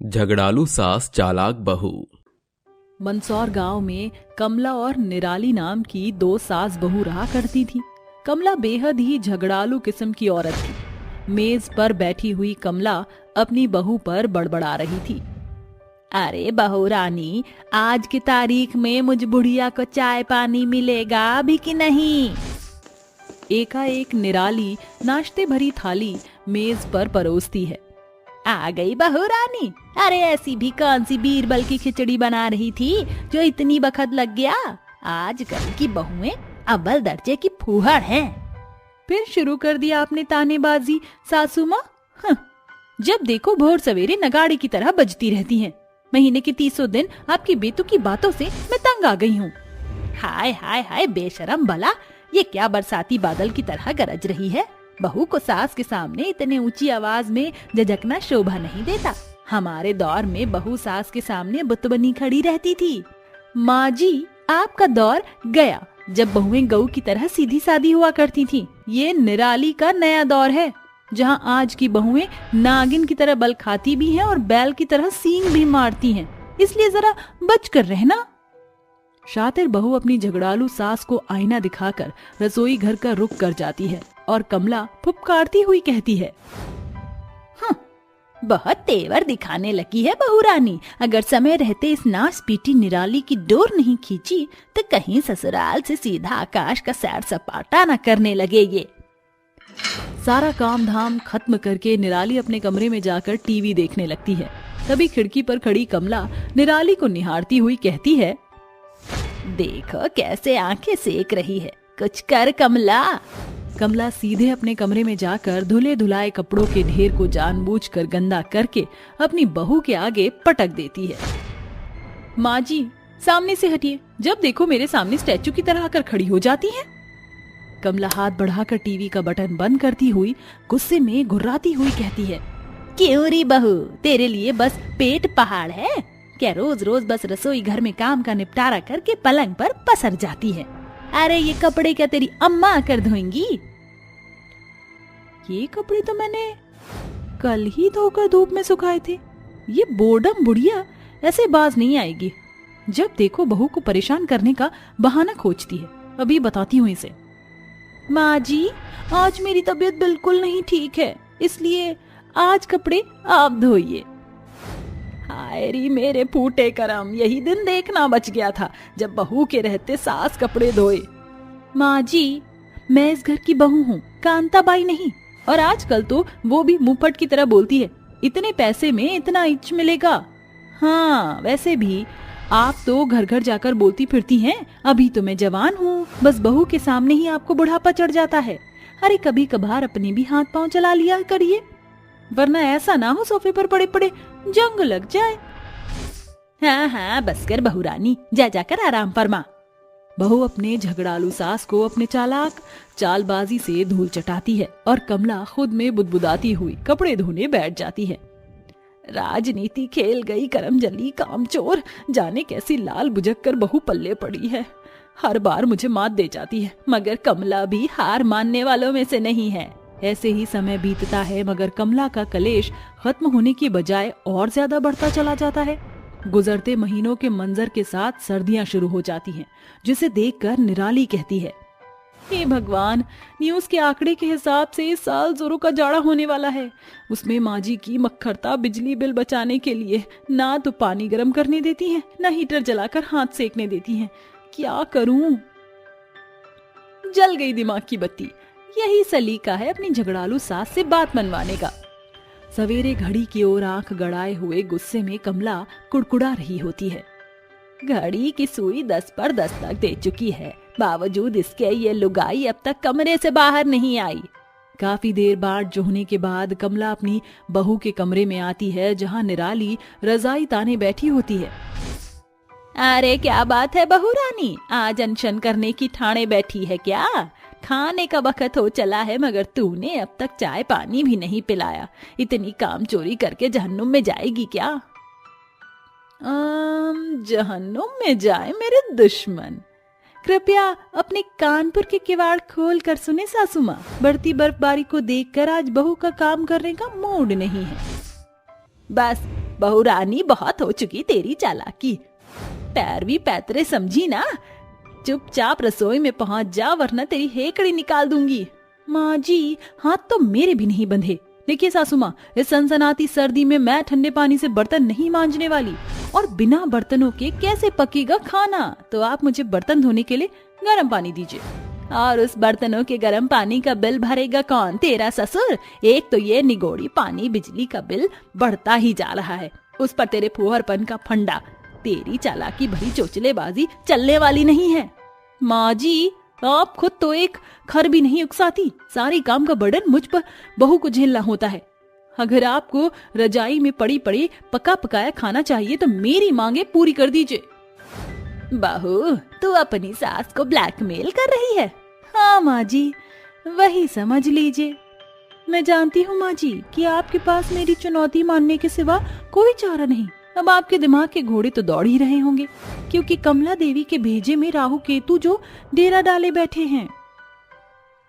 झगड़ालू सास चालाक बहू। मंदसौर गांव में कमला और निराली नाम की दो सास बहू रहा करती थी। कमला बेहद ही झगड़ालू किस्म की औरत थी। मेज पर बैठी हुई कमला अपनी बहू पर बड़बड़ा रही थी। अरे बहू रानी, आज की तारीख में मुझ बुढ़िया को चाय पानी मिलेगा भी कि नहीं? एकाएक निराली नाश्ते भरी थाली मेज पर परोसती है। आ गई बहू रानी। अरे ऐसी भी कौन सी बीरबल की खिचड़ी बना रही थी जो इतनी बखत लग गया? आजकल की बहुएं अव्वल दर्जे की फूहड़ हैं। फिर शुरू कर दिया आपने तानेबाजी सासू माँ। जब देखो भोर सवेरे नगाड़े की तरह बजती रहती हैं। महीने के 30 दिन आपकी बेतुकी बातों से मैं तंग आ गई हूँ। हाय हाय हाय बेशरम भला, ये क्या बरसाती बादल की तरह गरज रही है? बहू को सास के सामने इतने ऊंची आवाज में झिझकना शोभा नहीं देता। हमारे दौर में बहू सास के सामने बुत बनी खड़ी रहती थी। माँ जी, आपका दौर गया जब बहुएं गऊ की तरह सीधी सादी हुआ करती थीं। ये निराली का नया दौर है, जहाँ आज की बहुएं नागिन की तरह बल खाती भी हैं और बैल की तरह सींग भी मारती हैं। इसलिए जरा बच कर रहना। शातिर बहू अपनी झगड़ालू सास को आईना दिखाकर रसोई घर का रुख कर जाती है और कमला फुफकारती हुई कहती है, बहुत तेवर दिखाने लगी है बहू रानी। अगर समय रहते इस नास पीटी निराली की डोर नहीं खींची तो कहीं ससुराल से सीधा आकाश का सैर सपाटा न करने लगे ये। सारा काम धाम खत्म करके निराली अपने कमरे में जाकर टीवी देखने लगती है। तभी खिड़की पर खड़ी कमला निराली को निहारती हुई कहती है, देखो कैसे आंखें सेक रही है, कुछ कर कमला। कमला सीधे अपने कमरे में जाकर धुले धुलाए कपड़ों के ढेर को जानबूझकर गंदा करके अपनी बहू के आगे पटक देती है। माँ जी, सामने से हटिए, जब देखो मेरे सामने स्टैचू की तरह आकर खड़ी हो जाती हैं। कमला हाथ बढ़ाकर टीवी का बटन बंद करती हुई गुस्से में घुर्राती हुई कहती है, क्यों री बहू, तेरे लिए बस पेट पहाड़ है क्या? रोज रोज बस रसोई घर में काम का निपटारा करके पलंग पर पसर जाती है। अरे ये कपड़े क्या तेरी अम्मा आकर धोएंगी? ये कपड़े तो मैंने कल ही धोकर धूप में सुखाए थे। ये बोर्डम बुढ़िया ऐसे बाज नहीं आएगी। जब देखो बहू को परेशान करने का बहाना खोजती है। अभी बताती हूँ इसे। माँ जी, आज मेरी तबीयत बिल्कुल नहीं ठीक है, इसलिए आज कपड़े आप धोइए। हाय री मेरे फूटे करम, यही दिन देखना बच गया था जब बहू के रहते सास कपड़े धोए। माँ जी, मैं इस घर की बहू हूँ, कांताबाई नहीं। और आजकल तो वो भी मुंहफट की तरह बोलती है, इतने पैसे में इतना इंच मिलेगा। हाँ, वैसे भी आप तो घर घर जाकर बोलती फिरती हैं, अभी तो मैं जवान हूँ, बस बहू के सामने ही आपको बुढ़ापा चढ़ जाता है। अरे कभी कभार अपने भी हाथ पांव चला लिया करिए, वरना ऐसा ना हो सोफे पर पड़े पड़े जंग लग जाए। हाँ हाँ बस कर बहू रानी, जा जाकर आराम फरमा। बहू अपने झगड़ालू सास को अपने चालाक चालबाजी से धूल चटाती है और कमला खुद में बुदबुदाती हुई कपड़े धोने बैठ जाती है। राजनीति खेल गई करमजली कामचोर, जाने कैसी लाल बुझक कर बहू पल्ले पड़ी है। हर बार मुझे मात दे जाती है, मगर कमला भी हार मानने वालों में से नहीं है। ऐसे ही समय बीतता है, मगर कमला का कलेश खत्म होने की बजाय और ज्यादा बढ़ता चला जाता है। गुजरते महीनों के मंजर के साथ सर्दियां शुरू हो जाती हैं, जिसे देखकर निराली कहती है, हे भगवान, न्यूज के आंकड़े के हिसाब से इस साल जोरों का जाड़ा होने वाला है। उसमें माँ जी की मक्खरता बिजली बिल बचाने के लिए ना तो पानी गर्म करने देती हैं, ना हीटर जलाकर हाथ सेकने देती हैं। क्या करूं? जल गई दिमाग की बत्ती। यही सलीका है अपनी झगड़ालू सास से बात मनवाने का। सवेरे घड़ी की ओर आंख गड़ाए हुए गुस्से में कमला कुड़कुड़ा रही होती है। घड़ी की सुई 10 पर 10 तक दे चुकी है, बावजूद इसके ये लुगाई अब तक कमरे से बाहर नहीं आई। काफी देर बाद जोहने के बाद कमला अपनी बहू के कमरे में आती है, जहां निराली रजाई ताने बैठी होती है। अरे क्या बात है बहू रानी, आज अनशन करने की ठाणे बैठी है क्या? खाने का वक्त हो चला है, मगर तूने अब तक चाय पानी भी नहीं पिलाया। इतनी काम चोरी करके जहन्नुम में जाएगी क्या? जहन्नुम में जाए मेरे दुश्मन। कृपया अपने कानपुर के किवाड़ खोल कर सुने सासू माँ, बढ़ती बर्फबारी को देखकर आज बहू का काम करने का मूड नहीं है। बस बहू रानी, बहुत हो चुकी तेरी चालाकी। पैरवी पैतरे समझी ना, चुपचाप रसोई में पहुंच जा वरना तेरी हेकड़ी निकाल दूंगी। माँ जी, हाथ तो मेरे भी नहीं बंधे। देखिए सासू माँ, इस सनसनाती सर्दी में मैं ठंडे पानी से बर्तन नहीं मांजने वाली, और बिना बर्तनों के कैसे पकेगा खाना। तो आप मुझे बर्तन धोने के लिए गर्म पानी दीजिए। और उस बर्तनों के गर्म पानी का बिल भरेगा कौन? तेरा ससुर। एक तो ये निगोड़ी पानी बिजली का बिल बढ़ता ही जा रहा है, उस पर तेरे फुहरपन का फंडा। तेरी चालाकी भरी चोचलेबाजी चलने वाली नहीं है। माँ जी, आप खुद तो एक खर भी नहीं उकसाती, सारी काम का बर्डन मुझ पर बहू को झेलना होता है। अगर आपको रजाई में पड़ी पड़ी पका पकाया खाना चाहिए तो मेरी मांगे पूरी कर दीजिए। बहू, तू अपनी सास को ब्लैकमेल कर रही है? हाँ माँ जी, वही समझ लीजिए। मैं जानती हूँ माँ जी कि आपके पास मेरी चुनौती मानने के सिवा कोई चारा नहीं। अब आपके दिमाग के घोड़े तो दौड़ ही रहे होंगे, क्योंकि कमला देवी के भेजे में राहु केतु जो डेरा डाले बैठे हैं।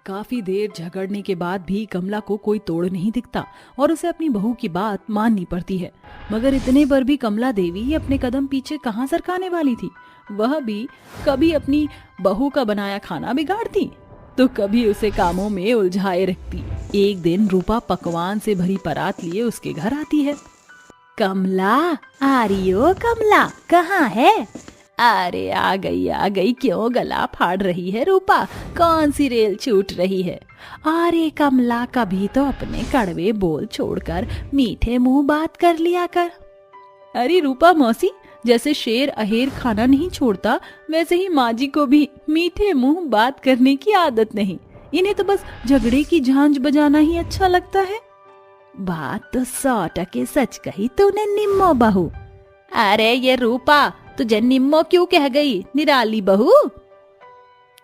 काफी देर झगड़ने के बाद भी कमला को कोई तोड़ नहीं दिखता और उसे अपनी बहू की बात माननी पड़ती है। मगर इतने पर भी कमला देवी अपने कदम पीछे कहाँ सरकाने वाली थी। वह भी कभी अपनी बहू का बनाया खाना बिगाड़ती तो कभी उसे कामों में उलझाए रखती। एक दिन रूपा पकवान से भरी परात लिए उसके घर आती है। कमला, आ रही हो कमला, कहाँ है? अरे आ गई। क्यों गला फाड़ रही है रूपा? कौन सी रेल छूट रही है? अरे कमला, कभी तो अपने कड़वे बोल छोड़कर मीठे मुंह बात कर लिया कर। अरे रूपा मौसी, जैसे शेर अहेर खाना नहीं छोड़ता, वैसे ही माँ जी को भी मीठे मुंह बात करने की आदत नहीं। इन्हें तो बस झगड़े की झांझ बजाना ही अच्छा लगता है। बात तो 100% सच कही तूने निम्मो बहू। अरे ये रूपा, तुझे निम्मो क्यों कह गई, निराली बहू?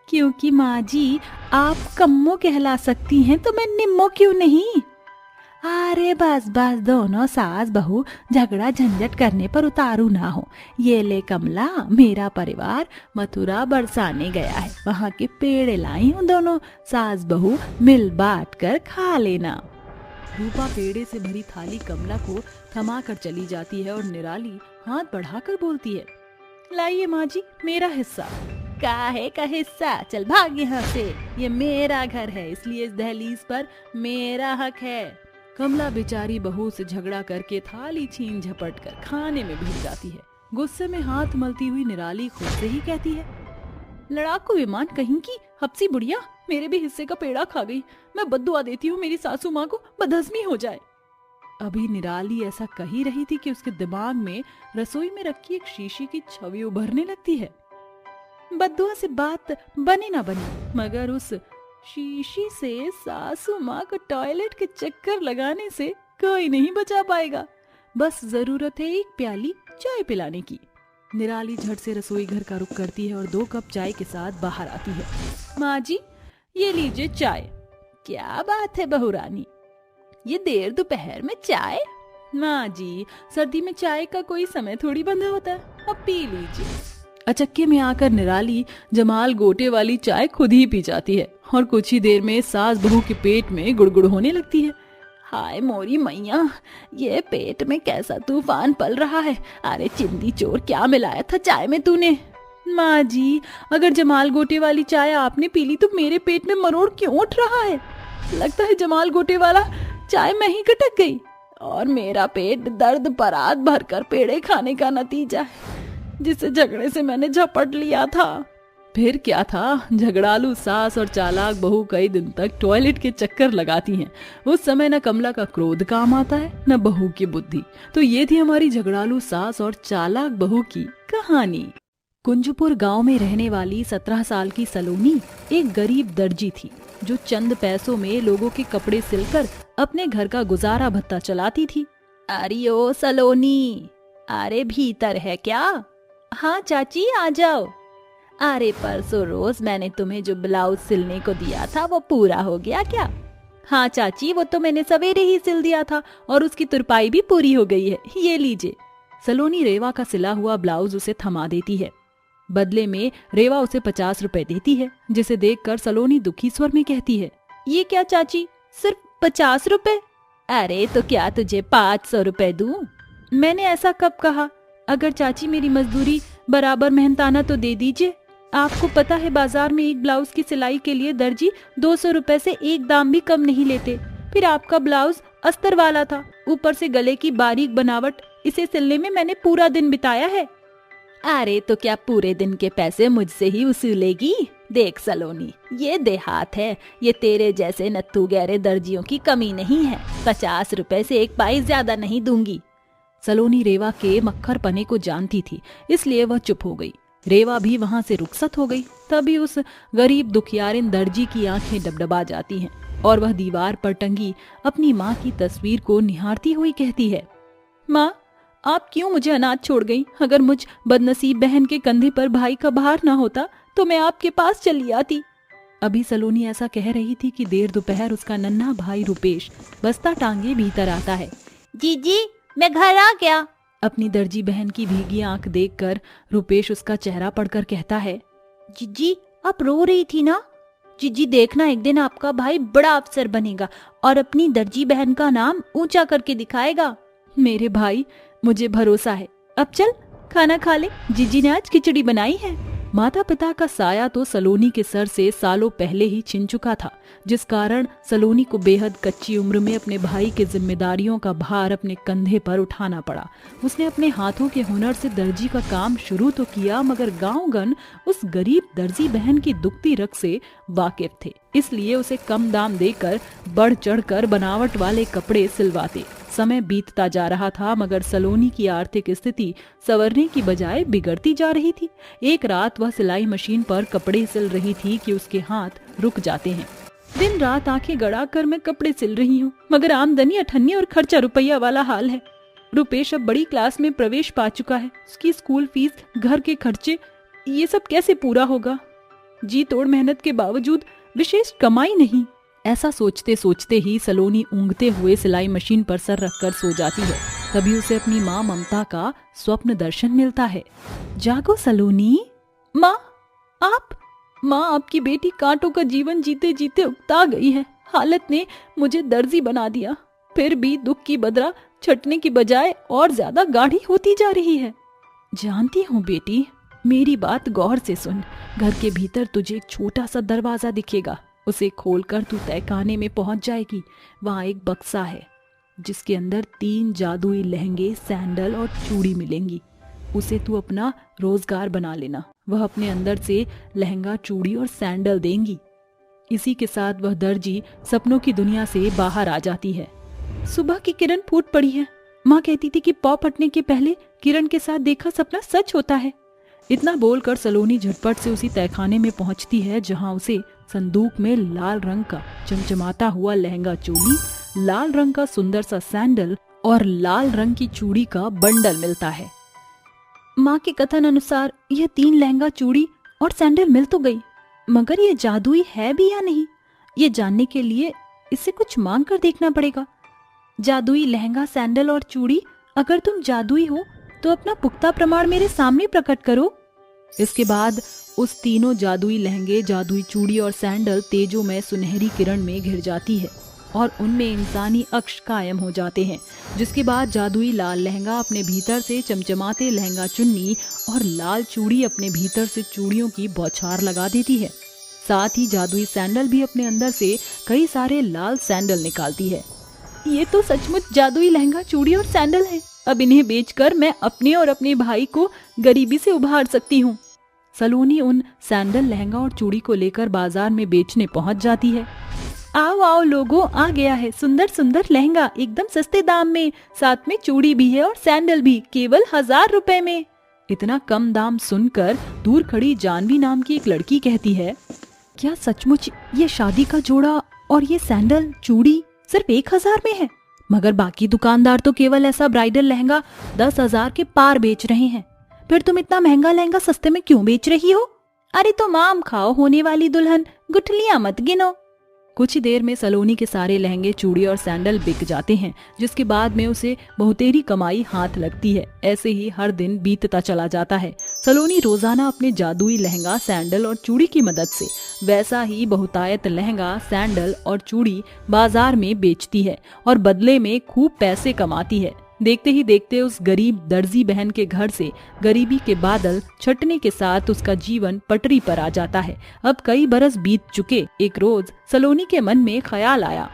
क्योंकि माँ जी आप कम्मो कहला सकती हैं तो मैं निम्मो क्यों नहीं? अरे बस दोनों सास बहू झगड़ा झंझट करने पर उतारू ना हो। ये ले कमला, मेरा परिवार मथुरा बरसाने गया है, वहाँ के पेड़े लाई हूँ, दोनों सास बहू मिल बांट कर खा लेना। रूपा पेड़े से भरी थाली कमला को थमा कर चली जाती है और निराली हाथ बढ़ाकर बोलती है, लाइए माँ जी मेरा हिस्सा। काहे का हिस्सा? चल भाग यहाँ से, ये मेरा घर है, इसलिए इस दहलीज पर मेरा हक है। कमला बेचारी बहू से झगड़ा करके थाली छीन झपट कर खाने में भिड़ जाती है। गुस्से में हाथ मलती हुई निराली खुद से ही कहती है, लड़ाकू विमान कहीं की हपसी बुढ़िया, मेरे भी हिस्से का पेड़ा खा गई। मैं बद्दुआ देती हूँ मेरी सासू माँ को बदहजमी हो जाए। अभी निराली ऐसा कह ही रही थी कि उसके दिमाग में रसोई में रखी एक शीशी की छवि उभरने लगती है। बद्दुआ से बात बने ना बने, मगर उस शीशी से सासू माँ को टॉयलेट के चक्कर लगाने से कोई नहीं बचा पाएगा। बस जरूरत है एक प्याली चाय पिलाने की। निराली झट से रसोई घर का रुख करती है और 2 कप चाय के साथ बाहर आती है। माँ जी, ये लीजिए चाय। क्या बात है बहू रानी, ये देर दोपहर में चाय? माँ जी, सर्दी में चाय का कोई समय थोड़ी बंधा होता है, अब पी लीजिए। अचक्के में आकर निराली जमाल गोटे वाली चाय खुद ही पी जाती है और कुछ ही देर में सास बहू के पेट में गुड़गुड़ होने लगती है। हाय मोरी मैया, ये पेट में कैसा तूफान पल रहा है। अरे चिंदी चोर, क्या मिलाया था चाय में तूने? माँ जी, अगर जमाल गोटे वाली चाय आपने पी ली तो मेरे पेट में मरोड़ क्यों उठ रहा है? लगता है जमाल गोटे वाला चाय में ही कटक गई और मेरा पेट दर्द परात भरकर पेड़े खाने का नतीजा है, जिसे झगड़े से मैंने झपट लिया था। फिर क्या था, झगड़ालू सास और चालाक बहू कई दिन तक टॉयलेट के चक्कर लगाती हैं। उस समय न कमला का क्रोध काम आता है न बहू की बुद्धि। तो ये थी हमारी झगड़ालू सास और चालाक बहू की कहानी। कुंजपुर गांव में रहने वाली 17 साल की सलोनी एक गरीब दर्जी थी, जो चंद पैसों में लोगों के कपड़े सिलकर अपने घर का गुजारा भत्ता चलाती थी। अरे ओ सलोनी, अरे भीतर है क्या? हाँ चाची, आ जाओ। अरे परसों रोज मैंने तुम्हें जो ब्लाउज सिलने को दिया था वो पूरा हो गया क्या? हाँ चाची, वो तो मैंने सवेरे ही सिल दिया था और उसकी तुरपाई भी पूरी हो गई है, ये लीजिए। सलोनी रेवा का सिला हुआ ब्लाउज उसे थमा देती है। बदले में रेवा उसे 50 रुपए देती है, जिसे देखकर सलोनी दुखी स्वर में कहती है, ये क्या चाची, सिर्फ 50 रुपए? अरे तो क्या तुझे 500 रुपए दूं? मैंने ऐसा कब कहा? अगर चाची मेरी मजदूरी बराबर मेहनताना तो दे दीजिए। आपको पता है बाजार में एक ब्लाउज की सिलाई के लिए दर्जी 200 रुपए से एक दाम भी कम नहीं लेते। फिर आपका ब्लाउज अस्तर वाला था, ऊपर से गले की बारीक बनावट, इसे सिलने में मैंने पूरा दिन बिताया है। अरे तो क्या पूरे दिन के पैसे मुझसे ही वसूलेगी? देख सलोनी, ये देहात है, ये तेरे जैसे नत्थू गहरे दर्जियों की कमी नहीं है। 50 रुपए से एक पाई ज्यादा नहीं दूंगी। सलोनी रेवा के मक्खर पने को जानती थी, इसलिए वह चुप हो गई। रेवा भी वहां से रुखसत हो गई। तभी उस गरीब दुखियारिन दर्जी की आंखें डबडबा जाती हैं और वह दीवार पर टंगी अपनी माँ की तस्वीर को निहारती हुई कहती है, माँ, आप क्यों मुझे अनाथ छोड़ गई? अगर मुझ बदनसीब बहन के कंधे पर भाई का भार ना होता तो मैं आपके पास चली आती। अभी सलोनी ऐसा कह रही थी कि देर दोपहर उसका नन्हा भाई रुपेश बस्ता टांगे भीतर आता है। जीजी, मैं घर आ गया। अपनी दर्जी बहन की भीगी आंख देखकर रुपेश उसका चेहरा पढ़कर कहता है, जीजी, आप रो रही थी ना? जीजी देखना, एक दिन आपका भाई बड़ा अफसर बनेगा और अपनी दर्जी बहन का नाम ऊंचा करके दिखाएगा। मेरे भाई, मुझे भरोसा है। अब चल खाना खा ले, जीजी ने आज खिचड़ी बनाई है। माता पिता का साया तो सलोनी के सर से सालों पहले ही छिन चुका था, जिस कारण सलोनी को बेहद कच्ची उम्र में अपने भाई की जिम्मेदारियों का भार अपने कंधे पर उठाना पड़ा। उसने अपने हाथों के हुनर से दर्जी का काम शुरू तो किया, मगर गांवगन उस गरीब दर्जी बहन की दुखती रग से वाकिफ थे, इसलिए उसे कम दाम देकर बढ़ चढ़कर बनावट वाले कपड़े सिलवाते। समय बीतता जा रहा था, मगर सलोनी की आर्थिक स्थिति संवरने की बजाय बिगड़ती जा रही थी। एक रात वह सिलाई मशीन पर कपड़े सिल रही थी कि उसके हाथ रुक जाते हैं। दिन रात आंखें गड़ाकर मैं कपड़े सिल रही हूँ, मगर आमदनी अठन्नी और खर्चा रुपया वाला हाल है। रुपेश अब बड़ी क्लास में प्रवेश पा चुका है, उसकी स्कूल फीस, घर के खर्चे, ये सब कैसे पूरा होगा? जी तोड़ मेहनत के बावजूद विशेष कमाई नहीं। ऐसा सोचते सोचते ही सलोनी ऊँघते हुए सिलाई मशीन पर सर रखकर सो जाती है। तभी उसे अपनी माँ ममता का स्वप्न दर्शन मिलता है। जागो सलोनी। माँ, आप? माँ, आपकी बेटी कांटों का जीवन जीते जीते उकता गई है। हालत ने मुझे दर्जी बना दिया, फिर भी दुख की बदरा छटने की बजाय और ज्यादा गाढ़ी होती जा रही है। जानती हूँ बेटी, मेरी बात गौर से सुन। घर के भीतर तुझे एक छोटा सा दरवाजा दिखेगा, उसे खोलकर तू तहखाने में पहुंच जाएगी। वहाँ एक बक्सा है जिसके अंदर 3 जादुई लहंगे, सैंडल और चूड़ी मिलेंगी। उसे तू अपना रोजगार बना लेना। वह अपने अंदर से लहंगा, चूड़ी और सैंडल देंगी। इसी के साथ वह दर्जी सपनों की दुनिया से बाहर आ जाती है। सुबह की किरण फूट पड़ी है। माँ कहती थी कि पौ फटने के पहले किरण के साथ देखा सपना सच होता है। इतना बोलकर सलोनी झटपट से उसी तहखाने में पहुंचती है जहां उसे संदूक में लाल रंग का चमचमाता हुआ लहंगा चोली, लाल रंग का सुंदर सा सैंडल और लाल रंग की चूड़ी का बंडल मिलता है। माँ के कथन अनुसार यह 3 लहंगा, चूड़ी और सैंडल मिल तो गई, मगर ये जादुई है भी या नहीं, ये जानने के लिए इसे कुछ मांग कर देखना पड़ेगा। जादुई लहंगा, सैंडल और चूड़ी, अगर तुम जादुई हो तो अपना पुख्ता प्रमाण मेरे सामने प्रकट करो। इसके बाद उस तीनों जादुई लहंगे, जादुई चूड़ी और सैंडल तेजोमय सुनहरी किरण में घिर जाती है और उनमें इंसानी अक्ष कायम हो जाते हैं। जिसके बाद जादुई लाल लहंगा अपने भीतर से चमचमाते लहंगा चुन्नी और लाल चूड़ी अपने भीतर से चूड़ियों की बौछार लगा देती है। साथ ही जादुई सैंडल भी अपने अंदर से कई सारे लाल सैंडल निकालती है। ये तो सचमुच जादुई लहंगा, चूड़ी और सैंडल है। अब इन्हें बेचकर मैं अपने और अपने भाई को गरीबी से उभार सकती हूँ। सलोनी उन सैंडल, लहंगा और चूड़ी को लेकर बाजार में बेचने पहुँच जाती है। आओ आओ लोगों, आ गया है सुंदर सुंदर लहंगा, एकदम सस्ते दाम में, साथ में चूड़ी भी है और सैंडल भी, केवल 1000 रुपए में। इतना कम दाम सुनकर दूर खड़ी जानवी नाम की एक लड़की कहती है, क्या सचमुच ये शादी का जोड़ा और ये सैंडल, चूड़ी सिर्फ 1000 में है? मगर बाकी दुकानदार तो केवल ऐसा ब्राइडल लहंगा 10,000 के पार बेच रहे हैं। फिर तुम इतना महंगा लहंगा सस्ते में क्यों बेच रही हो? अरे तो माम खाओ होने वाली दुल्हन, गुठलियां मत गिनो। कुछ ही देर में सलोनी के सारे लहंगे, चूड़ी और सैंडल बिक जाते हैं, जिसके बाद में उसे बहुतेरी कमाई हाथ लगती है। ऐसे ही हर दिन बीतता चला जाता है। सलोनी रोजाना अपने जादुई लहंगा, सैंडल और चूड़ी की मदद से वैसा ही बहुतायत लहंगा, सैंडल और चूड़ी बाजार में बेचती है और बदले में खूब पैसे कमाती है। देखते ही देखते उस गरीब दर्जी बहन के घर से गरीबी के बादल छटने के साथ उसका जीवन पटरी पर आ जाता है। अब कई बरस बीत चुके। एक रोज सलोनी के मन में ख्याल आया,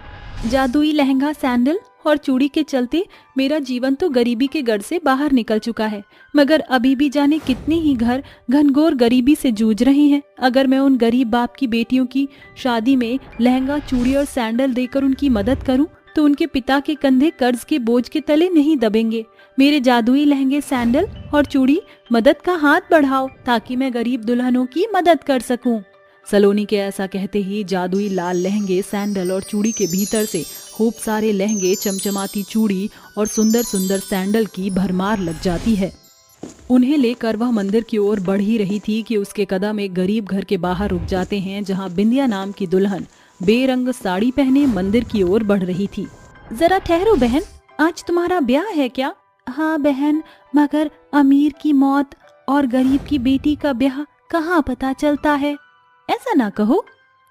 जादुई लहंगा, सैंडल और चूड़ी के चलते मेरा जीवन तो गरीबी के गढ़ से बाहर निकल चुका है, मगर अभी भी जाने कितने ही घर घनघोर गरीबी से जूझ रहे हैं। अगर मैं उन गरीब बाप की बेटियों की शादी में लहंगा, चूड़ी और सैंडल देकर उनकी मदद करूं तो उनके पिता के कंधे कर्ज के बोझ के तले नहीं दबेंगे। मेरे जादुई लहंगे, सैंडल और चूड़ी, मदद का हाथ बढ़ाओ ताकि मैं गरीब दुल्हनों की मदद कर सकूं। सलोनी के ऐसा कहते ही जादुई लाल लहंगे, सैंडल और चूड़ी के भीतर से खूब सारे लहंगे, चमचमाती चूड़ी और सुंदर सुंदर सैंडल की भरमार लग जाती है। उन्हें लेकर वह मंदिर की ओर बढ़ ही रही थी कि उसके कदम एक गरीब घर के बाहर रुक जाते हैं, जहां बिंदिया नाम की दुल्हन बेरंग साड़ी पहने मंदिर की ओर बढ़ रही थी। जरा ठहरो बहन, आज तुम्हारा ब्याह है क्या? हाँ बहन, मगर अमीर की मौत और गरीब की बेटी का ब्याह कहाँ पता चलता है। ऐसा ना कहो,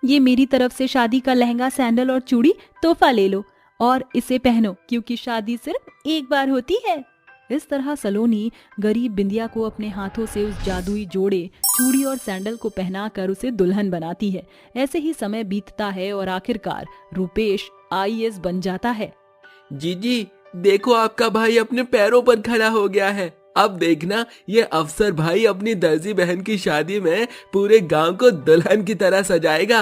ये मेरी तरफ से शादी का लहंगा, सैंडल और चूड़ी तोहफा ले लो और इसे पहनो, क्योंकि शादी सिर्फ एक बार होती है। इस तरह सलोनी गरीब बिंदिया को अपने हाथों से उस जादुई जोड़े चूड़ी और सैंडल को पहनाकर उसे दुल्हन बनाती है। ऐसे ही समय बीतता है और आखिरकार रूपेश आईएएस बन जाता है। जीजी देखो, आपका भाई अपने पैरों पर खड़ा हो गया है। अब देखना, ये अफसर भाई अपनी दर्जी बहन की शादी में पूरे गांव को दुल्हन की तरह सजाएगा।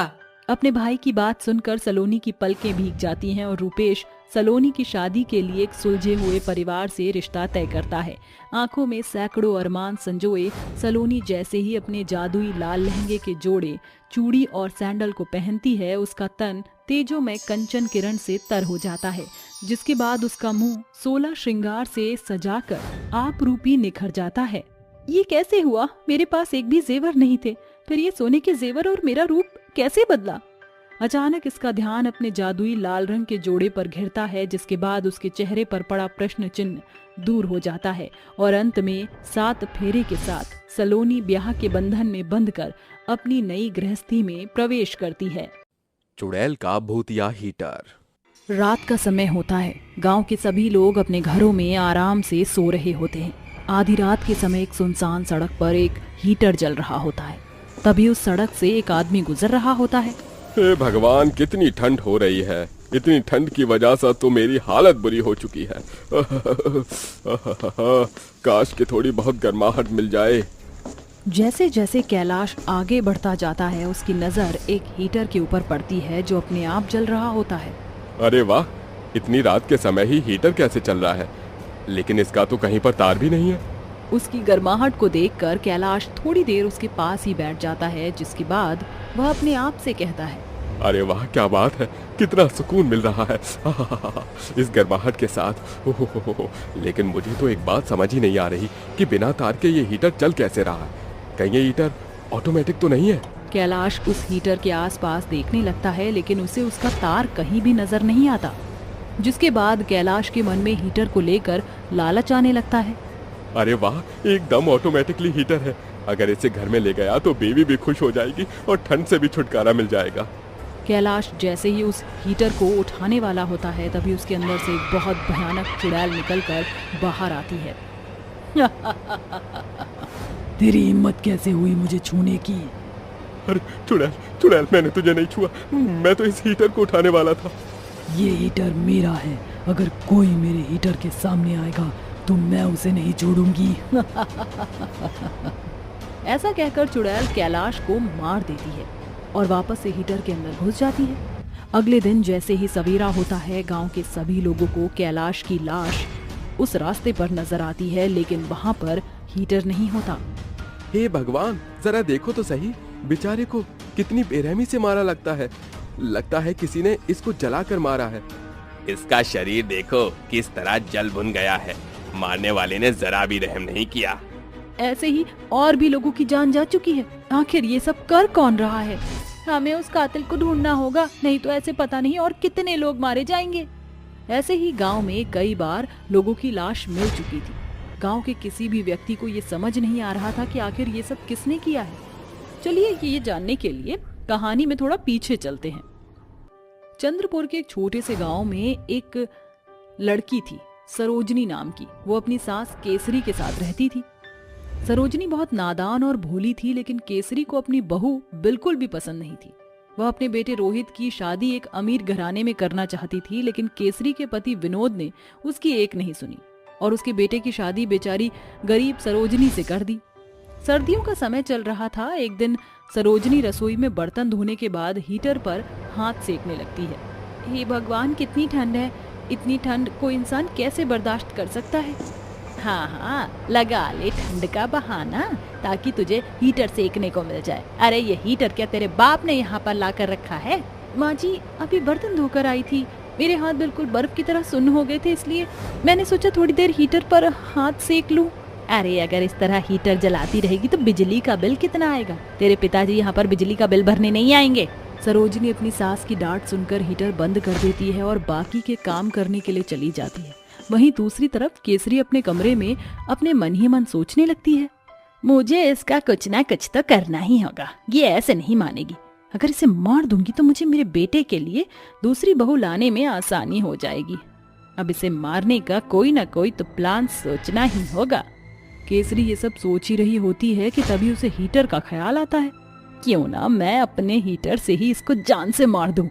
अपने भाई की बात सुनकर सलोनी की पलकें भीग जाती हैं और रूपेश सलोनी की शादी के लिए एक सुलझे हुए परिवार से रिश्ता तय करता है। आंखों में सैकड़ों अरमान संजोए सलोनी जैसे ही अपने जादुई लाल लहंगे के जोड़े, चूड़ी और सैंडल को पहनती है, उसका तन तेजों में कंचन किरण से तर हो जाता है, जिसके बाद उसका मुंह 16 श्रृंगार से सजाकर आप रूपी निखर जाता है। ये कैसे हुआ? मेरे पास एक भी जेवर नहीं थे, फिर ये सोने के जेवर और मेरा रूप कैसे बदला? अचानक इसका ध्यान अपने जादुई लाल रंग के जोड़े पर घिरता है, जिसके बाद उसके चेहरे पर पड़ा प्रश्न चिन्ह दूर हो जाता है और अंत में 7 फेरे के साथ सलोनी ब्याह के बंधन में बंधकर अपनी नई गृहस्थी में प्रवेश करती है। चुड़ैल का भूतिया हीटर। रात का समय होता है। गांव के सभी लोग अपने घरों में आराम से सो रहे होते हैं। आधी रात के समय एक सुनसान सड़क पर एक हीटर जल रहा होता है। तभी उस सड़क से एक आदमी गुजर रहा होता है। हे भगवान, कितनी ठंड हो रही है। इतनी ठंड की वजह से तो मेरी हालत बुरी हो चुकी है। काश कि थोड़ी बहुत गर्माहट मिल जाए। जैसे जैसे कैलाश आगे बढ़ता जाता है, उसकी नजर एक हीटर के ऊपर पड़ती है जो अपने आप जल रहा होता है। अरे वाह, इतनी रात के समय ही हीटर कैसे चल रहा है? लेकिन इसका तो कहीं पर तार भी नहीं है। उसकी गर्माहट को देखकर कैलाश थोड़ी देर उसके पास ही बैठ जाता है, जिसके बाद वह अपने आप से कहता है, अरे वाह, क्या बात है, कितना सुकून मिल रहा है इस गर्माहट के साथ। लेकिन मुझे तो एक बात समझ ही नहीं आ रही कि बिना तार के ये हीटर चल कैसे रहा है। कहीं ये हीटर ऑटोमेटिक तो नहीं है? कैलाश उस हीटर के आसपास देखने लगता है, लेकिन उसे उसका तार कहीं भी नजर नहीं आता, जिसके बाद कैलाश के मन में हीटर को लेकर लालच आने लगता है। अरे वाह, एकदम ऑटोमेटिकली हीटर है। अगर इसे घर में ले गया तो बेबी भी खुश हो जाएगी और ठंड से भी छुटकारा मिल जाएगा। कैलाश जैसे ही उस हीटर को उठाने वाला होता है, तभी उसके अंदर से एक बहुत भयानक चुड़ैल निकलकर बाहर आती है। तेरी हिम्मत कैसे हुई मुझे छूने की? अरे चुड़ैल, चुड़ैल, मैंने तुझे नहीं छुआ। मैं तो इस हीटर को उठाने वाला था। ये हीटर मेरा है। अगर कोई मेरे हीटर के सामने आएगा तो मैं उसे नहीं छोड़ूंगी। ऐसा कहकर चुड़ैल कैलाश को मार देती है और वापस से हीटर के अंदर घुस जाती है। अगले दिन जैसे ही सवेरा होता है, गांव के सभी लोगों को कैलाश की लाश उस रास्ते पर नजर आती है, लेकिन वहां पर हीटर नहीं होता। हे भगवान, जरा देखो तो सही, बेचारे को कितनी बेरहमी से मारा लगता है किसी ने इसको जलाकर मारा है। इसका शरीर देखो किस तरह जल भुन गया है। मारने वाले ने जरा भी रहम नहीं किया। ऐसे ही और भी लोगों की जान जा चुकी है। आखिर ये सब कर कौन रहा है? हमें उस कातिल को ढूंढना होगा, नहीं तो ऐसे पता नहीं और कितने लोग मारे जाएंगे। ऐसे ही गांव में कई बार लोगों की लाश मिल चुकी थी। गांव के किसी भी व्यक्ति को ये समझ नहीं आ रहा था कि आखिर ये सब किसने किया है। चलिए ये जानने के लिए कहानी में थोड़ा पीछे चलते हैं। चंद्रपुर के एक छोटे से गांव में एक लड़की थी। सरोजनी नाम की। वो अपनी सास केसरी के साथ रहती थी। सरोजनी बहुत नादान और भोली थी, लेकिन केसरी को अपनी बहू बिल्कुल भी पसंद नहीं थी। वह अपने बेटे रोहित की शादी एक अमीर घराने में करना चाहती थी, लेकिन केसरी के पति विनोद ने उसकी एक नहीं सुनी और उसके बेटे की शादी बेचारी गरीब सरोजनी से कर दी। सर्दियों का समय चल रहा था। एक दिन सरोजनी रसोई में बर्तन धोने के बाद हीटर पर हाथ सेकने लगती है। हे भगवान, कितनी ठंड है! इतनी ठंड कोई इंसान कैसे बर्दाश्त कर सकता है? हाँ हाँ, लगा ले ठंड का बहाना ताकि तुझे हीटर सेकने को मिल जाए। अरे ये हीटर क्या तेरे बाप ने यहाँ पर ला कर रखा है? माँ जी, अभी बर्तन धोकर आई थी, मेरे हाथ बिल्कुल बर्फ की तरह सुन्न हो गए थे, इसलिए मैंने सोचा थोड़ी देर हीटर पर हाथ सेक लूं। अरे अगर इस तरह हीटर जलाती रहेगी तो बिजली का बिल कितना आएगा? तेरे पिताजी यहाँ पर बिजली का बिल भरने नहीं आएंगे। सरोजनी अपनी सास की डांट सुनकर हीटर बंद कर देती है और बाकी के काम करने के लिए चली जाती है। वहीं दूसरी तरफ केसरी अपने कमरे में अपने मन ही मन सोचने लगती है, मुझे इसका कुछ ना कुछ तो करना ही होगा। ये ऐसे नहीं मानेगी। अगर इसे मार दूंगी तो मुझे मेरे बेटे के लिए दूसरी बहू लाने में आसानी हो जाएगी। अब इसे मारने का कोई ना कोई तो प्लान सोचना ही होगा। केसरी ये सब सोच ही रही होती है कि तभी उसे हीटर का ख्याल आता है। क्यों ना मैं अपने हीटर से ही इसको जान से मार दूं।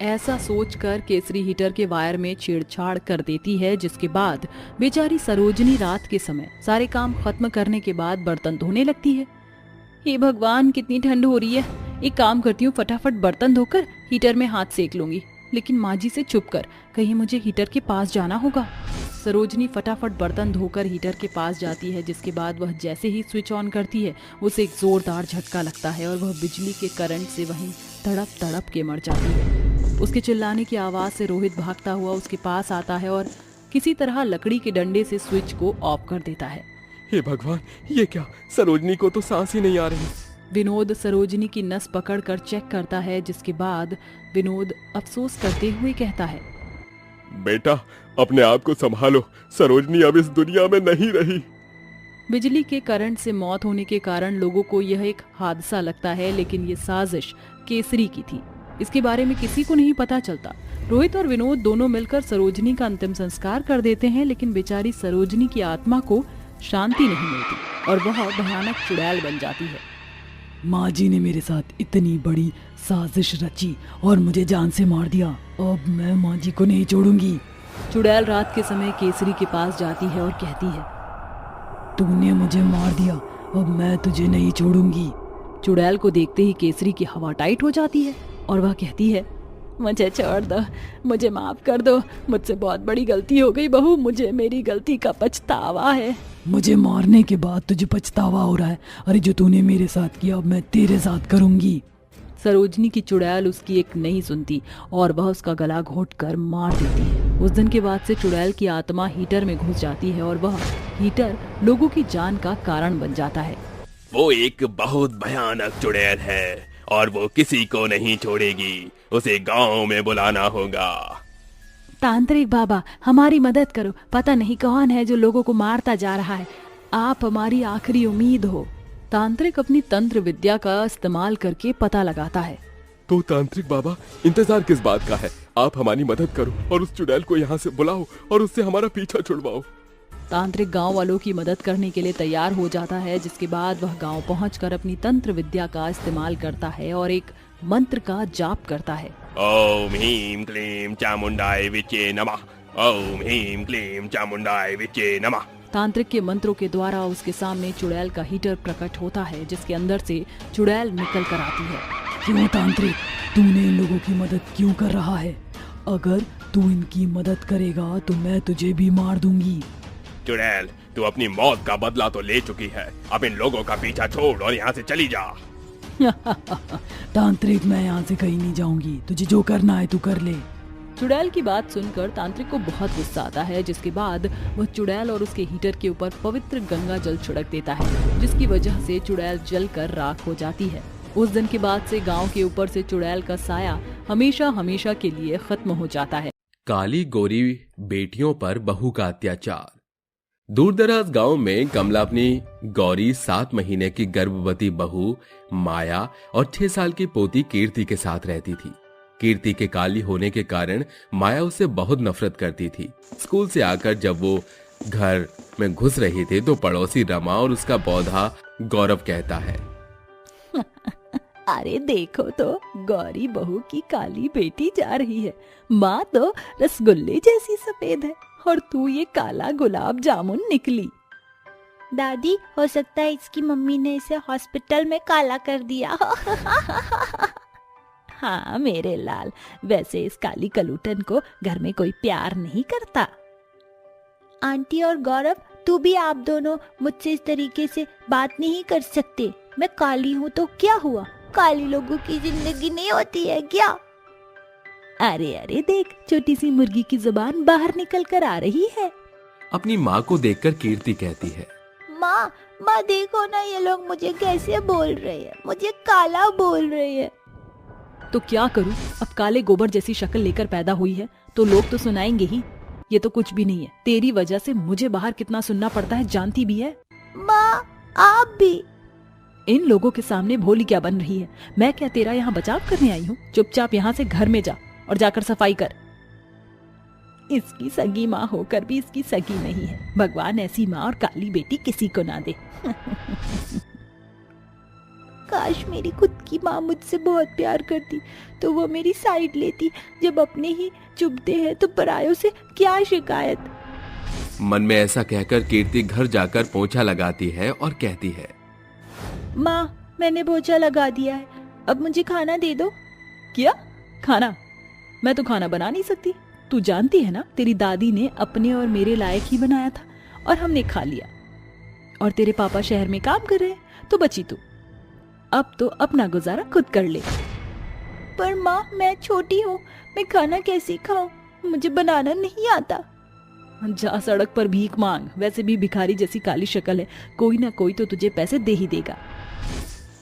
ऐसा सोचकर केसरी हीटर के वायर में छेड़छाड़ कर देती है, जिसके बाद बेचारी सरोजनी रात के समय सारे काम खत्म करने के बाद बर्तन धोने लगती है। हे भगवान, कितनी ठंड हो रही है! एक काम करती हूँ, फटाफट बर्तन धोकर हीटर में हाथ सेक लूंगी। लेकिन माँ जी से छुपकर, कहीं मुझे हीटर के पास जाना होगा। सरोजनी फटाफट बर्तन धोकर हीटर के पास जाती है, जिसके बाद वह जैसे ही स्विच ऑन करती है उसे एक जोरदार झटका लगता है और वह बिजली के करंट से वहीं तड़प तड़प के मर जाती है। उसके चिल्लाने की आवाज से रोहित भागता हुआ उसके पास आता है और किसी तरह लकड़ी के डंडे से स्विच को ऑफ कर देता है। हे भगवान, ये क्या? सरोजनी को तो सांस ही नहीं आ रही। विनोद सरोजनी की नस पकड़कर चेक करता है, जिसके बाद विनोद अफसोस करते हुए कहता है, बेटा, अपने आप को संभालो, सरोजनी अब इस दुनिया में नहीं रही। बिजली के करंट से मौत होने के कारण लोगों को यह एक हादसा लगता है, लेकिन ये साजिश केसरी की थी। इसके बारे में किसी को नहीं पता चलता। रोहित और विनोद दोनों मिलकर सरोजनी का अंतिम संस्कार कर देते हैं, लेकिन बेचारी सरोजनी की आत्मा को शांति नहीं मिलती और वह भयानक चुड़ैल बन जाती है। माँ जी ने मेरे साथ इतनी बड़ी साजिश रची और मुझे जान से मार दिया। अब मैं माँ जी को नहीं छोड़ूंगी। चुड़ैल रात के समय केसरी के पास जाती है और कहती है, तूने मुझे मार दिया, अब मैं तुझे नहीं छोड़ूंगी। चुड़ैल को देखते ही केसरी की हवा टाइट हो जाती है और वह कहती है, मुझे छोड़ दो, मुझे माफ कर दो, मुझसे बहुत बड़ी गलती हो गई बहू, मुझे मेरी गलती का पछतावा है। मुझे मारने के बाद तुझे पछतावा हो रहा है? अरे जो तूने मेरे साथ किया अब मैं तेरे साथ करूंगी। सरोजनी की चुड़ैल उसकी एक नहीं सुनती और वह उसका गला घोंटकर मार देती है। उस दिन के बाद से चुड़ैल की आत्मा हीटर में घुस जाती है और वह हीटर लोगों की जान का कारण बन जाता है। वो एक बहुत भयानक चुड़ैल है और वो किसी को नहीं छोड़ेगी। उसे गांव में बुलाना होगा। तांत्रिक बाबा, हमारी मदद करो, पता नहीं कौन है जो लोगों को मारता जा रहा है, आप हमारी आखिरी उम्मीद हो। तांत्रिक अपनी तंत्र विद्या का इस्तेमाल करके पता लगाता है। तो तांत्रिक बाबा, इंतजार किस बात का है? आप हमारी मदद करो और उस चुड़ैल को यहाँ से बुलाओ और उससे हमारा पीछा छुड़वाओ। तांत्रिक गांव वालों की मदद करने के लिए तैयार हो जाता है, जिसके बाद वह गांव पहुंचकर अपनी तंत्र विद्या का इस्तेमाल करता है और एक मंत्र का जाप करता है। ओम ह्रीं क्लीं चामुंडाय विचे नमः, ओम ह्रीं क्लीं चामुंडाय विचे नमः। तांत्रिक के मंत्रों के द्वारा उसके सामने चुड़ैल का हीटर प्रकट होता है, जिसके अंदर से चुड़ैल निकल कर आती है। क्यों तांत्रिक, तूने इन लोगों की मदद क्यों कर रहा है? अगर तू इनकी मदद करेगा तो मैं तुझे भी मार दूंगी। चुड़ैल, तू अपनी मौत का बदला तो ले चुकी है, अब इन लोगों का पीछा छोड़ और यहाँ से चली जा। तांत्रिक, मैं यहाँ से कहीं नहीं जाऊंगी, तुझे जो करना है तू कर ले। चुड़ैल की बात सुनकर तांत्रिक को बहुत गुस्सा आता है, जिसके बाद वह चुड़ैल और उसके हीटर के ऊपर पवित्र गंगा जल छिड़क देता है, जिसकी वजह से चुड़ैल जलकर राख हो जाती है। उस दिन के बाद से गांव के ऊपर से चुड़ैल का साया हमेशा हमेशा के लिए खत्म हो जाता है। काली गोरी बेटियों पर बहू का अत्याचार। दूर दराज गांव में कमला अपनी गौरी 7 महीने की गर्भवती बहू माया और 6 साल की पोती कीर्ति के साथ रहती थी। कीर्ति के काली होने के कारण माया उससे बहुत नफरत करती थी। स्कूल से आकर जब वो घर में घुस रही थी तो पड़ोसी रमा और उसका पौधा गौरव कहता है, अरे देखो तो गौरी बहू की काली बेटी जा रही है। माँ तो रसगुल्ले जैसी सफेद है और तू ये काला गुलाब जामुन निकली। दादी, हो सकता है इसकी मम्मी ने इसे हॉस्पिटल में काला कर दिया। हाँ मेरे लाल, वैसे इस काली कलूटन को घर में कोई प्यार नहीं करता। आंटी और गौरव, तू भी, आप दोनों मुझसे इस तरीके से बात नहीं कर सकते। मैं काली हूँ तो क्या हुआ? काली लोगों की जिंदगी नहीं होती है क्या? अरे अरे देख, छोटी सी मुर्गी की जुबान बाहर निकल कर आ रही है। अपनी माँ को देखकर कीर्ति कहती है, माँ देखो ना, ये लोग मुझे कैसे बोल रहे हैं, मुझे काला बोल रहे हैं। तो क्या करूं, अब काले गोबर जैसी शक्ल लेकर पैदा हुई है तो लोग तो सुनाएंगे ही। ये तो कुछ भी नहीं है, तेरी वजह से मुझे बाहर कितना सुनना पड़ता है जानती भी है। माँ, आप भी। इन लोगों के सामने भोली क्या बन रही है? मैं क्या तेरा यहाँ बचाव करने आई हूँ? चुपचाप यहाँ से घर में जा और जाकर सफाई कर। इसकी सगी माँ होकर भी इसकी सगी नहीं है। भगवान ऐसी माँ और काली बेटी किसी को ना दे। काश मेरी खुद की माँ मुझसे बहुत प्यार करती तो वो मेरी साइड लेती। जब अपने ही चुभते हैं तो परायों से क्या शिकायत। मन में ऐसा कहकर कीर्ति घर जाकर पोंछा लगाती है और कहती है, माँ, मैंने पोछा लगा दिया है, अब मुझे खाना दे दो। क्या खाना? मैं तो खाना बना नहीं सकती। तू जानती है ना, तेरी दादी ने अपने और मेरे लायक ही बनाया था और हमने खा लिया। और तेरे पापा शहर में काम कर रहे हैं तो बची तू। अब तो अपना गुजारा खुद कर ले। पर माँ, मैं छोटी हूँ, मैं खाना कैसे खाऊं? मुझे बनाना नहीं आता। जा सड़क पर भीख मांग। वैसे भी भिखारी जैसी काली शक्ल है, कोई ना कोई तो तुझे पैसे दे ही देगा।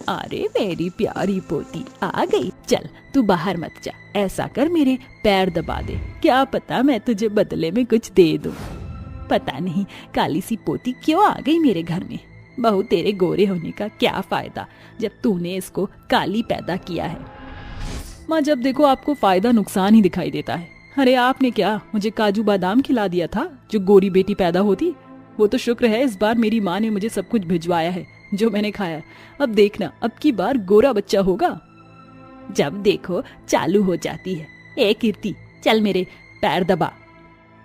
अरे मेरी प्यारी पोती आ गई, चल तू बाहर मत जा। ऐसा कर, मेरे पैर दबा दे, क्या पता मैं तुझे बदले में कुछ दे दूं। पता नहीं काली सी पोती क्यों आ गई मेरे घर में। बहू, तेरे गोरे होने का क्या फायदा जब तूने इसको काली पैदा किया है। माँ, जब देखो आपको फायदा नुकसान ही दिखाई देता है। अरे आपने क्या मुझे काजू बादाम खिला दिया था जो गोरी बेटी पैदा होती? वो तो शुक्र है इस बार मेरी माँ ने मुझे सब कुछ भिजवाया है जो मैंने खाया। अब देखना, अब की बार गोरा बच्चा होगा। जब देखो चालू हो जाती है। ए कीर्ति, चल मेरे पैर दबा।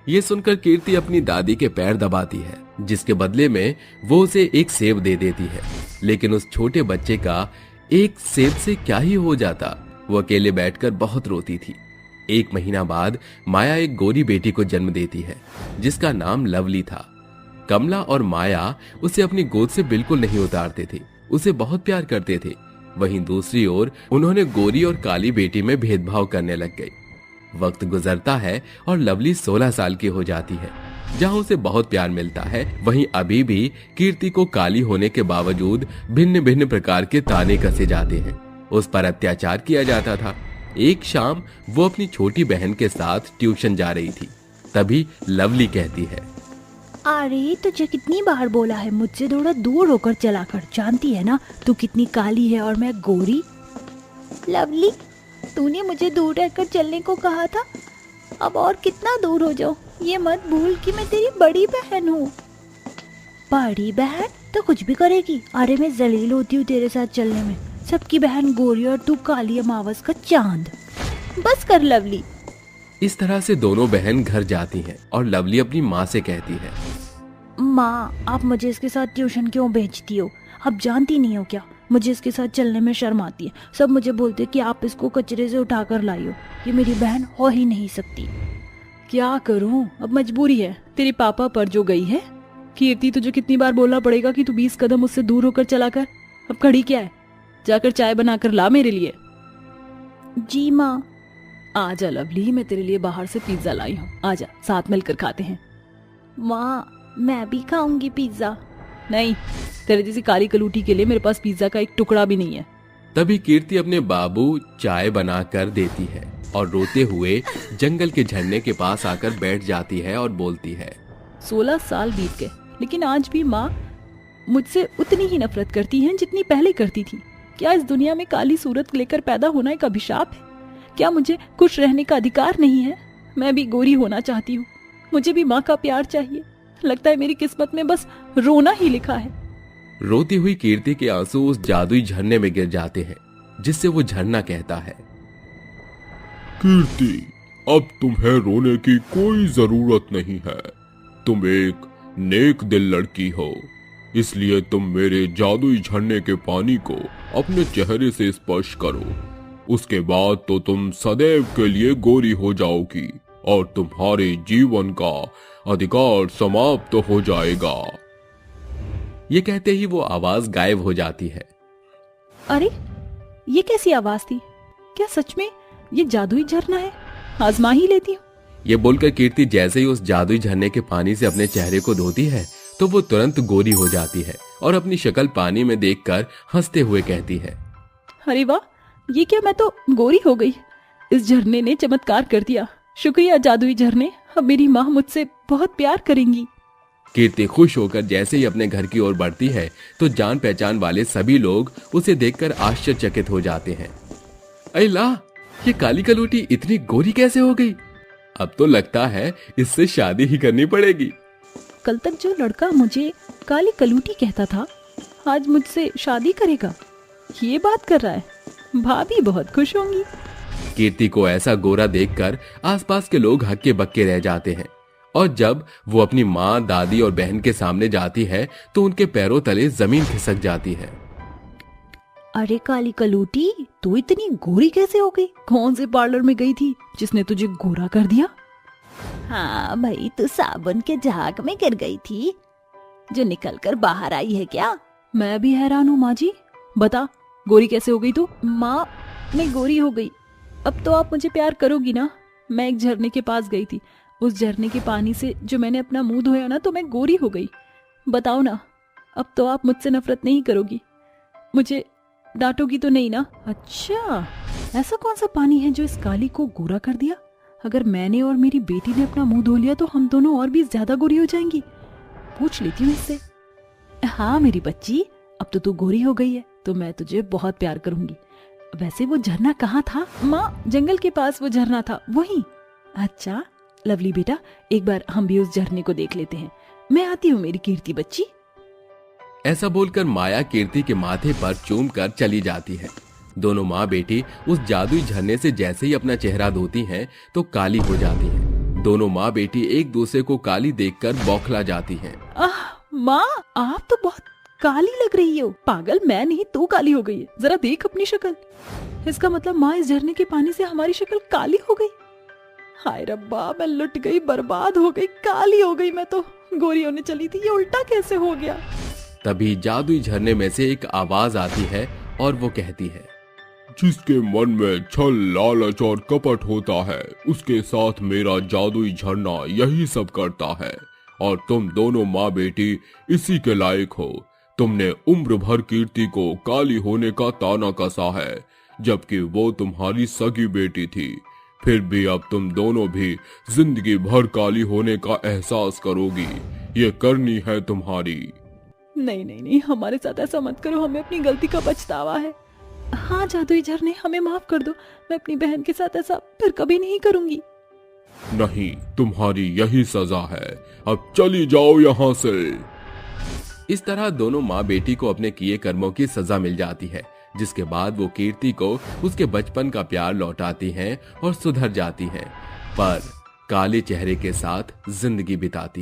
ये सुनकर कीर्ति अपनी दादी के पैर दबाती है, जिसके बदले में वो उसे एक सेब दे देती है। लेकिन उस छोटे बच्चे का एक सेब से क्या ही हो जाता। वो अकेले बैठकर बहुत रोती थी। 1 महीना बाद माया एक गोरी बेटी को जन्म देती है जिसका नाम लवली था। कमला और माया उसे अपनी गोद से बिल्कुल नहीं उतारते थे, उसे बहुत प्यार करते थे। वहीं दूसरी ओर उन्होंने गोरी और काली बेटी में भेदभाव करने लग गई। वक्त गुजरता है और लवली 16 साल की हो जाती है। जहां उसे बहुत प्यार मिलता है, वहीं अभी भी कीर्ति को काली होने के बावजूद भिन्न भिन्न प्रकार के ताने कसे जाते हैं। उस पर अत्याचार किया जाता था। एक शाम वो अपनी छोटी बहन के साथ ट्यूशन जा रही थी। तभी लवली कहती है, अरे तुझे कितनी बार बोला है मुझसे थोड़ा दूर होकर चला कर। जानती है ना तू कितनी काली है और मैं गोरी। लवली, तूने मुझे दूर रहकर चलने को कहा था, अब और कितना दूर हो जाऊं। ये मत भूल कि मैं तेरी बड़ी बहन हूँ। बड़ी बहन तो कुछ भी करेगी। अरे मैं जलील होती हूँ तेरे साथ चलने में। सबकी बहन गोरी और तू काली अमावस का चांद। बस कर लवली। इस तरह से दोनों बहन घर जाती हैं और लवली अपनी माँ से कहती है, माँ, आप मुझे इसके साथ ट्यूशन क्यों भेजती हो? आप जानती नहीं हो क्या, मुझे इसके साथ चलने में शर्म आती है। सब मुझे बोलते कि आप इसको कचरे से उठाकर लाई हो। ये मेरी बहन हो ही नहीं सकती। क्या करूं, अब मजबूरी है। तेरे पापा पर जो गई है। कीर्ति, तुझे कितनी बार बोलना पड़ेगा कि तू 20 कदम उससे दूर होकर चला कर। अब खड़ी क्या है, जाकर चाय बनाकर ला मेरे लिए। जी माँ। आजा लवली, मैं तेरे लिए बाहर से पिज्जा लाई हूँ। आजा, साथ मिलकर खाते हैं। माँ, मैं भी खाऊंगी पिज्जा। नहीं, तेरे जैसी काली कलूटी के लिए मेरे पास पिज्जा का एक टुकड़ा भी नहीं है। तभी कीर्ति अपने बाबू चाय बना कर देती है और रोते हुए जंगल के झरने के पास आकर बैठ जाती है और बोलती है, 16 साल बीत गए, लेकिन आज भी माँ मुझसे उतनी ही नफरत करती है जितनी पहले करती थी। क्या इस दुनिया में काली सूरत लेकर पैदा होना एक अभिशाप है? क्या मुझे खुश रहने का अधिकार नहीं है? मैं भी गोरी होना चाहती हूँ, मुझे भी माँ का प्यार चाहिए। लगता है मेरी किस्मत में बस रोना ही लिखा है। रोती हुई कीर्ति के आंसू उस जादुई झरने में गिर जाते हैं, जिससे वो झरना कहता है, कीर्ति, अब तुम्हें रोने की कोई जरूरत नहीं है। तुम एक नेक दिल लड़की हो, इसलिए तुम मेरे जादुई झरने के पानी को अपने चेहरे से स्पर्श करो। उसके बाद तो तुम सदैव के लिए गोरी हो जाओगी और तुम्हारे जीवन का अधिकार समाप्त हो जाएगा। ये कहते ही वो आवाज गायब हो जाती है। अरे ये कैसी आवाज थी? क्या सच में ये जादुई झरना है? आजमा ही लेती हूँ। ये बोलकर कीर्ति जैसे ही उस जादुई झरने के पानी से अपने चेहरे को धोती है तो वो तुरंत गोरी हो जाती है और अपनी शक्ल पानी में देखकर हंसते हुए कहती है, अरे वाह, ये क्या, मैं तो गोरी हो गई। इस झरने ने चमत्कार कर दिया। शुक्रिया जादुई झरने, अब मेरी माँ मुझसे बहुत प्यार करेंगी। कीर्ति खुश होकर जैसे ही अपने घर की ओर बढ़ती है तो जान पहचान वाले सभी लोग उसे देखकर आश्चर्यचकित हो जाते हैं। अल्लाह, ये काली कलूटी इतनी गोरी कैसे हो गई? अब तो लगता है इससे शादी ही करनी पड़ेगी। कल तक जो लड़का मुझे काली कलूटी कहता था, आज मुझसे शादी करेगा, ये बात कर रहा है। भाभी बहुत खुश होंगी। कीर्ति को ऐसा गोरा देखकर आसपास के लोग हक्के बक्के रह जाते हैं और जब वो अपनी माँ, दादी और बहन के सामने जाती है तो उनके पैरों तले जमीन खिसक जाती है। अरे काली कलूटी, तू इतनी गोरी कैसे हो गई? कौन से पार्लर में गई थी जिसने तुझे गोरा कर दिया? हाँ भाई, तू साबुन के झाग में गिर गई थी जो निकल कर बाहर आई है क्या? मैं भी हैरान हूँ माँ जी, बता गोरी कैसे हो गई तू? माँ, मैं गोरी हो गई। अब तो आप मुझे प्यार करोगी ना? मैं एक झरने के पास गई थी, उस झरने के पानी से जो मैंने अपना मुंह धोया ना, तो मैं गोरी हो गई। बताओ ना, अब तो आप मुझसे नफरत नहीं करोगी, मुझे डांटोगी तो नहीं ना? अच्छा, ऐसा कौन सा पानी है जो इस काली को गोरा कर दिया? अगर मैंने और मेरी बेटी ने अपना मुंह धो लिया तो हम दोनों और भी ज्यादा गोरी हो जाएंगी। पूछ लेती हूँ इससे। हाँ मेरी बच्ची, अब तो तू गोरी हो गई है तो मैं तुझे बहुत प्यार करूंगी। वैसे वो झरना कहाँ था? माँ, जंगल के पास वो झरना था, वहीं। अच्छा लवली बेटा, एक बार हम भी उस झरने को देख लेते हैं। मैं आती हूँ मेरी कीर्ति बच्ची। ऐसा बोलकर माया कीर्ति के माथे पर चूम कर चली जाती है। दोनों माँ बेटी उस जादुई झरने से जैसे ही अपना चेहरा धोती हैं तो काली हो जाती हैं। दोनों माँ बेटी एक दूसरे को काली देखकर बौखला जाती हैं। माँ, आप तो बहुत काली लग रही हो। पागल, मैं नहीं, तू काली हो गई है। जरा देख अपनी शक्ल। इसका मतलब माँ, इस झरने के पानी से हमारी शक्ल काली हो गई। हाय रब्बा, मैं लुट गई, बर्बाद हो गई, काली हो गई। मैं तो गोरी होने चली थी, ये उल्टा कैसे हो गया? तभी जादुई झरने में से एक आवाज आती है और वो कहती है, जिसके मन में छल, लालच और कपट होता है, उसके साथ मेरा जादुई झरना यही सब करता है। और तुम दोनों माँ बेटी इसी के लायक हो। तुमने उम्र भर कीर्ति को काली होने का ताना कसा है, जबकि वो तुम्हारी सगी बेटी थी। फिर भी अब तुम दोनों भी जिंदगी भर काली होने का एहसास करोगी। ये करनी है तुम्हारी। नहीं नहीं नहीं, हमारे साथ ऐसा मत करो, हमें अपनी गलती का पछतावा है। हाँ जादुई झरने, हमें माफ कर दो। मैं अपनी बहन के साथ ऐसा फिर कभी नहीं करूंगी। नहीं, तुम्हारी यही सजा है। अब चली जाओ यहाँ से। इस तरह दोनों माँ बेटी को अपने किए कर्मों की सजा मिल जाती है, जिसके बाद वो कीर्ति को उसके बचपन का प्यार लौटाती हैं और सुधर जाती हैं, पर काले चेहरे के साथ जिंदगी बिताती हैं।